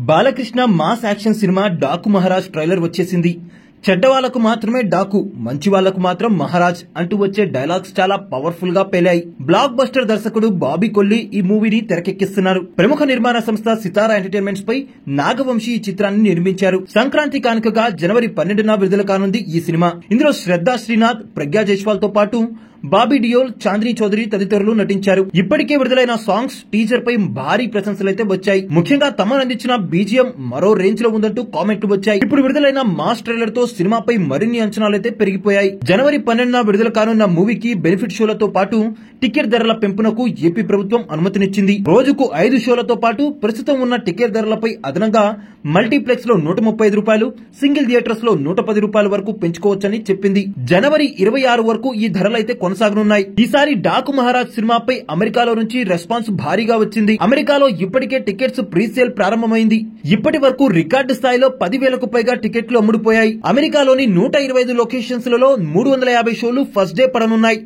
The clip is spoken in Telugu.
Balakrishna mass action cinema Daaku Maharaj trailer వచ్చేసింది. చెడ్డవాళ్లకు మాత్రమే డాకు, మంచి వాళ్లకు మాత్రం మహారాజ్ అంటూ వచ్చే డైలాగ్స్ చాలా పవర్ఫుల్ గా పేలాయి. బ్లాక్ బస్టర్ దర్శకుడు బాబీ కొల్లి ఈ మూవీని తెరకెక్కిస్తున్నారు. ప్రముఖ నిర్మాణ సంస్థ సితారా ఎంటర్టైన్మెంట్స్ పై నాగవంశీ ఈ చిత్రాన్ని నిర్మించారు. సంక్రాంతి కానుకగా జనవరి 12న విడుదల కానుంది ఈ సినిమా. ఇందులో శ్రద్ధా శ్రీనాథ్, ప్రజ్ఞా జైస్వాల్ తో పాటు బాబీ డియోల్, చాందినీ చౌదరి తదితరులు నటించారు. ఇప్పటికే విడుదలైన సాంగ్స్, టీజర్ పై భారీ ప్రశంసలైతే వచ్చాయి. ముఖ్యంగా తమన్ అందించిన బీజిఎం మరో రేంజ్ లో ఉందంటూ కామెంట్లు వచ్చాయి. ఇప్పుడు విడుదలైన మాస్ ట్రైలర్ తో సినిమాపై మరిన్ని అంచనాలైతే పెరిగిపోయాయి. జనవరి 12న విడుదల కానున్న మూవీకి బెనిఫిట్ షోలతో పాటు టికెట్ ధరల పెంపునకు ఏపీ ప్రభుత్వం అనుమతినిచ్చింది. రోజుకు 5 షోలతో పాటు ప్రస్తుతం ఉన్న టికెట్ ధరలపై అదనంగా మల్టీప్లెక్స్ లో 135 రూపాయలు, సింగిల్ థియేటర్స్ లో 110 రూపాయల వరకు పెంచుకోవచ్చని చెప్పింది. జనవరి 26 వరకు ఈ ధరలైతే కొనసాగనున్నాయి. ఈసారి డాకు మహారాజ్ సినిమాపై అమెరికాలో నుంచి రెస్పాన్స్ భారీగా వచ్చింది. అమెరికాలో ఇప్పటికే టికెట్స్ ప్రీ సేల్ ప్రారంభమైంది. ఇప్పటి వరకు రికార్డు స్థాయిలో 10,000కు పైగా టికెట్లు అమ్ముడుపోయాయి. అమెరికాలోని 125 లొకేషన్స్ లలో 350 షోలు ఫస్ట్ డే పడనున్నాయి.